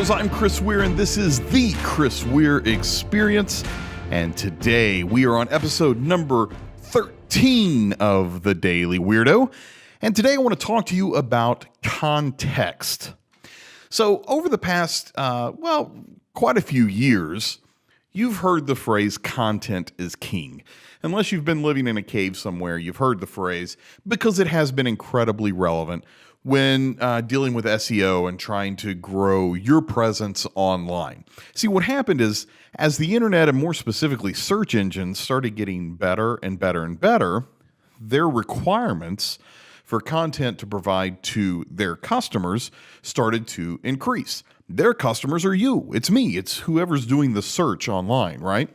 Weirdos, I'm Chris Weir, and this is the Chris Weir Experience. And today we are on episode number 13 of the Daily Weirdo. And today I want to talk to you about context. So over the past, quite a few years, you've heard the phrase content is king. Unless you've been living in a cave somewhere, you've heard the phrase because it has been incredibly relevant when dealing with SEO and trying to grow your presence online. See, what happened is, as the internet and more specifically search engines started getting better and better and better, their requirements for content to provide to their customers started to increase. Their customers are you. It's me. It's whoever's doing the search online, right?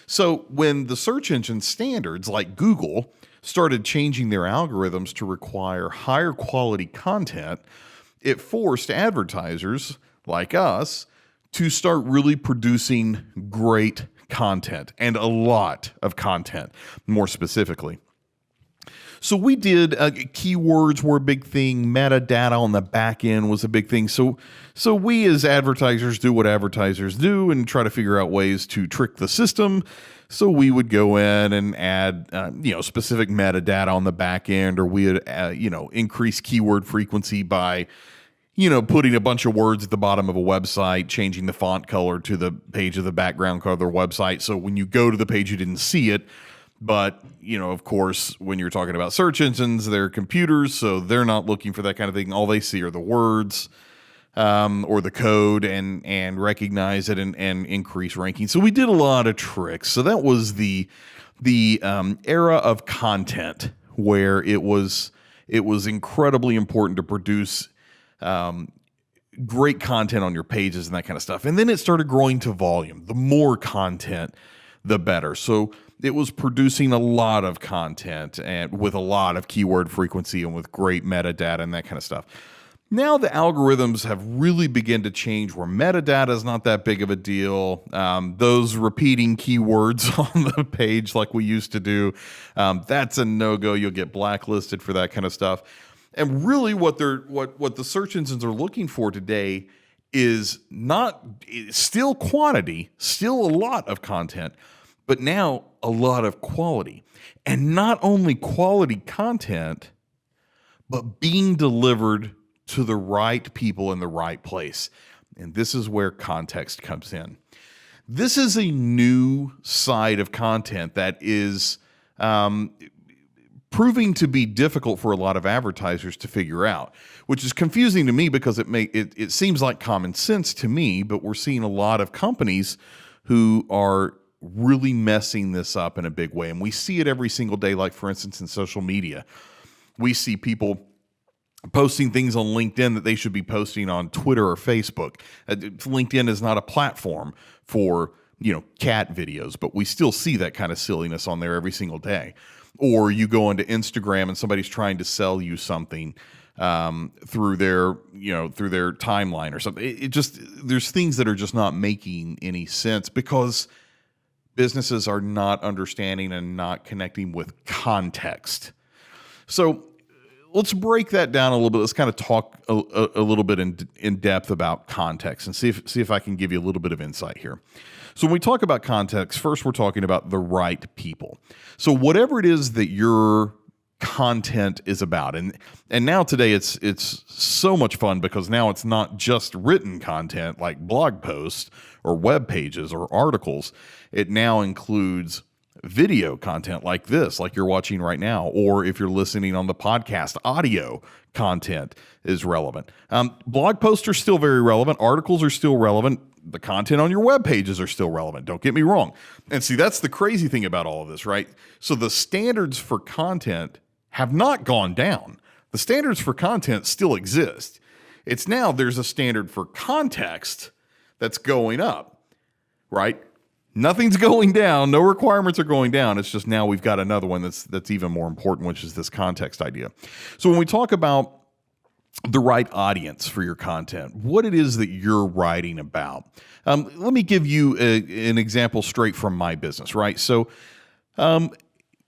So when the search engine standards like Google started changing their algorithms to require higher quality content, it forced advertisers like us to start really producing great content, and a lot of content, more specifically. So we did, keywords were a big thing, metadata on the back end was a big thing. So we as advertisers do what advertisers do and try to figure out ways to trick the system. So we would go in and add, specific metadata on the back end, or we would, increase keyword frequency by, putting a bunch of words at the bottom of a website, changing the font color to the page of the background color of their website. So when you go to the page, you didn't see it. But, of course, when you're talking about search engines, they're computers, so they're not looking for that kind of thing. All they see are the words or the code and recognize it and increase ranking. So we did a lot of tricks. So that was the era of content where it was incredibly important to produce great content on your pages and that kind of stuff. And then it started growing to volume. The more content, the better. So it was producing a lot of content and with a lot of keyword frequency and with great metadata and that kind of stuff. Now the algorithms have really begun to change where metadata is not that big of a deal. Those repeating keywords on the page like we used to do, that's a no-go. You'll get blacklisted for that kind of stuff. And really what the search engines are looking for today is still quantity, still a lot of content, but now a lot of quality. And not only quality content, but being delivered to the right people in the right place. And this is where context comes in. This is a new side of content that is proving to be difficult for a lot of advertisers to figure out, which is confusing to me because it seems like common sense to me, but we're seeing a lot of companies who are really messing this up in a big way. And we see it every single day, like for instance, in social media. We see people posting things on LinkedIn that they should be posting on Twitter or Facebook. LinkedIn is not a platform for, cat videos, but we still see that kind of silliness on there every single day. Or you go onto Instagram and somebody's trying to sell you something through their timeline or something. There's things that are just not making any sense because businesses are not understanding and not connecting with context. So let's break that down a little bit. Let's kind of talk a little bit in depth about context and see if I can give you a little bit of insight here. So when we talk about context, first we're talking about the right people. So whatever it is that your content is about, and now today it's so much fun because now it's not just written content like blog posts or web pages or articles. It now includes video content like this, like you're watching right now, or if you're listening on the podcast, audio content is relevant. Blog posts are still very relevant. Articles are still relevant. The content on your web pages are still relevant. Don't get me wrong. And see, that's the crazy thing about all of this, right? So the standards for content have not gone down. The standards for content still exist. It's now there's a standard for context that's going up, right? Nothing's going down. No requirements are going down. It's just now we've got another one that's even more important, which is this context idea. So when we talk about the right audience for your content, what it is that you're writing about, let me give you an example straight from my business, right? So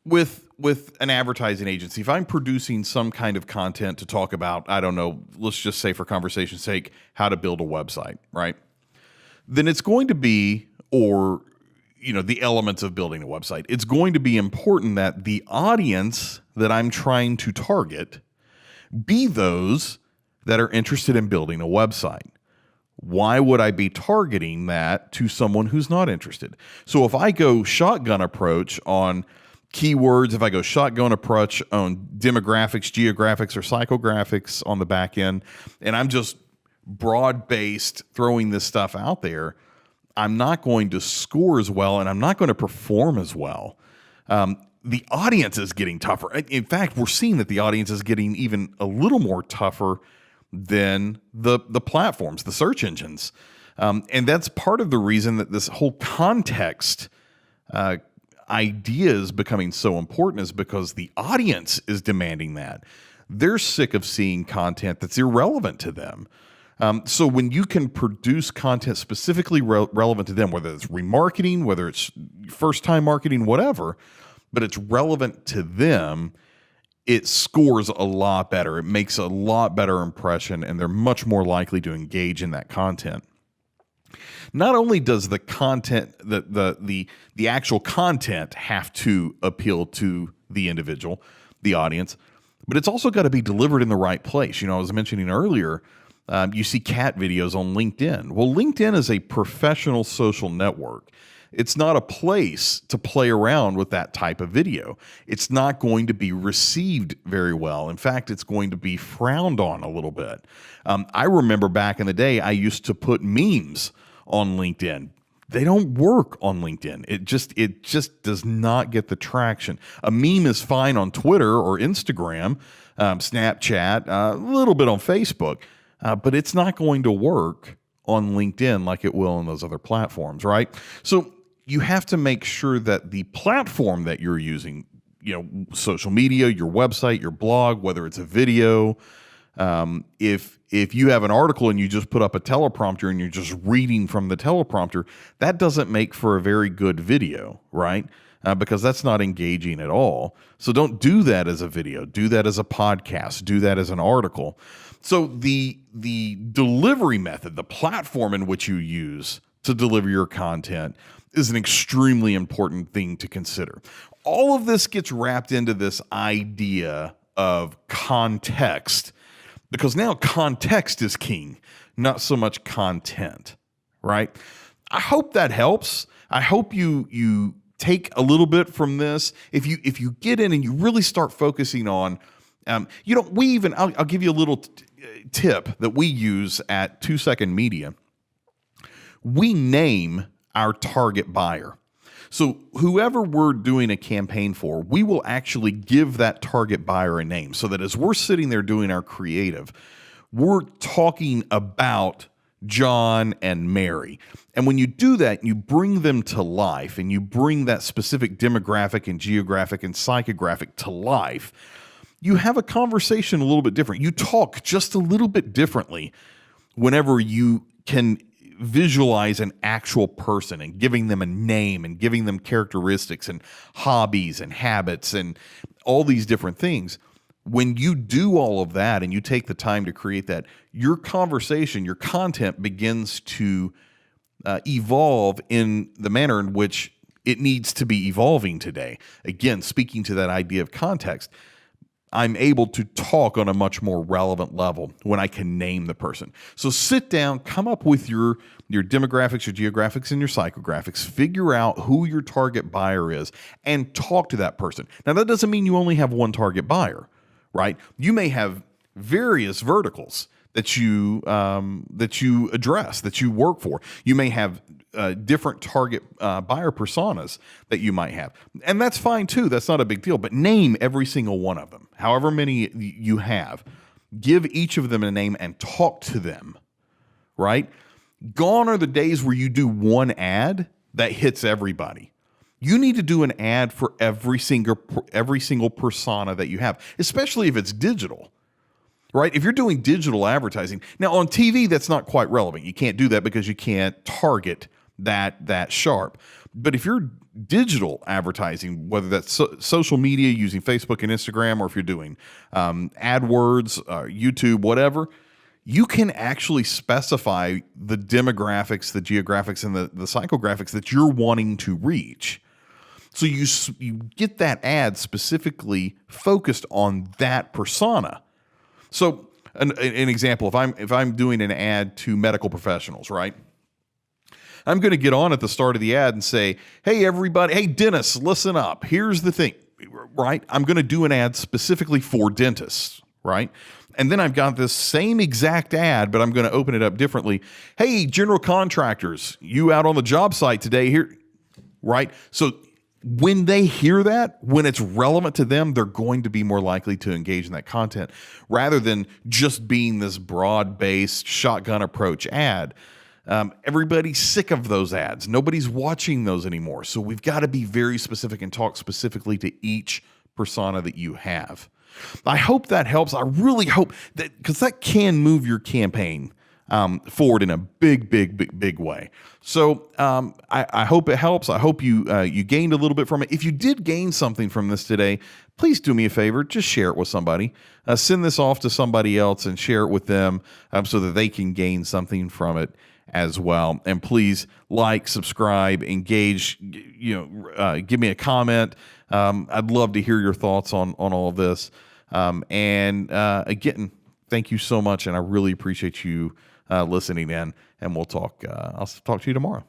with with an advertising agency, if I'm producing some kind of content to talk about, I don't know, let's just say for conversation's sake, how to build a website, right? Then it's going to be, or the elements of building a website, it's going to be important that the audience that I'm trying to target be those that are interested in building a website. Why would I be targeting that to someone who's not interested? So if I go shotgun approach on keywords, if I go shotgun approach on demographics, geographics, or psychographics on the back end, and I'm just broad-based throwing this stuff out there, I'm not going to score as well, and I'm not going to perform as well. The audience is getting tougher. In fact, we're seeing that the audience is getting even a little more tougher than the platforms, the search engines. And that's part of the reason that this whole context idea is becoming so important, is because the audience is demanding that. They're sick of seeing content that's irrelevant to them. So when you can produce content specifically relevant to them, whether it's remarketing, whether it's first-time marketing, whatever, but it's relevant to them, it scores a lot better. It makes a lot better impression, and they're much more likely to engage in that content. Not only does the content, the actual content have to appeal to the individual, the audience, but it's also got to be delivered in the right place. I was mentioning earlier, you see cat videos on LinkedIn. Well, LinkedIn is a professional social network. It's not a place to play around with that type of video. It's not going to be received very well. In fact, it's going to be frowned on a little bit. I remember back in the day, I used to put memes on LinkedIn. They don't work on LinkedIn. It just does not get the traction. A meme is fine on Twitter or Instagram, Snapchat, a little bit on Facebook, but it's not going to work on LinkedIn like it will on those other platforms, right? So you have to make sure that the platform that you're using, social media, your website, your blog, whether it's a video, if you have an article and you just put up a teleprompter and you're just reading from the teleprompter, that doesn't make for a very good video, right? Because that's not engaging at all. So don't do that as a video. Do that as a podcast. Do that as an article. So the delivery method, the platform in which you use to deliver your content, is an extremely important thing to consider. All of this gets wrapped into this idea of context, because now context is king, not so much content, right? I hope that helps. I hope you take a little bit from this. If you get in and you really start focusing on, I'll give you a little tip that we use at 2 Second Media. We name our target buyer. So whoever we're doing a campaign for, we will actually give that target buyer a name, so that as we're sitting there doing our creative, we're talking about John and Mary. And when you do that, you bring them to life, and you bring that specific demographic and geographic and psychographic to life, you have a conversation a little bit different. You talk just a little bit differently whenever you can visualize an actual person and giving them a name and giving them characteristics and hobbies and habits and all these different things. When you do all of that and you take the time to create that, your conversation, your content begins to evolve in the manner in which it needs to be evolving today. Again, speaking to that idea of context, I'm able to talk on a much more relevant level when I can name the person. So sit down, come up with your demographics, your geographics, and your psychographics. Figure out who your target buyer is and talk to that person. Now, that doesn't mean you only have one target buyer, right? You may have various verticals that you address, that you work for. You may have different target buyer personas that you might have. And that's fine too. That's not a big deal. But name every single one of them, however many you have. Give each of them a name and talk to them, right? Gone are the days where you do one ad that hits everybody. You need to do an ad for every single persona that you have, especially if it's digital. Right? If you're doing digital advertising, now on TV, that's not quite relevant. You can't do that because you can't target that sharp. But if you're digital advertising, whether that's social media using Facebook and Instagram, or if you're doing AdWords, YouTube, whatever, you can actually specify the demographics, the geographics, and the psychographics that you're wanting to reach. So you get that ad specifically focused on that persona. So an example, if I'm doing an ad to medical professionals, right? I'm going to get on at the start of the ad and say, hey, everybody, hey, dentists, listen up. Here's the thing, right? I'm going to do an ad specifically for dentists, right? And then I've got this same exact ad, but I'm going to open it up differently. Hey, general contractors, you out on the job site today here, right? So when they hear that, when it's relevant to them, they're going to be more likely to engage in that content rather than just being this broad-based shotgun approach ad. Everybody's sick of those ads. Nobody's watching those anymore. So we've got to be very specific and talk specifically to each persona that you have. I hope that helps. I really hope that, because that can move your campaign forward in a big way. So I hope it helps. I hope you gained a little bit from it. If you did gain something from this today, please do me a favor. Just share it with somebody. Send this off to somebody else and share it with them so that they can gain something from it as well. And please like, subscribe, engage, give me a comment. I'd love to hear your thoughts on all of this. Again, thank you so much. And I really appreciate you listening in, and I'll talk to you tomorrow.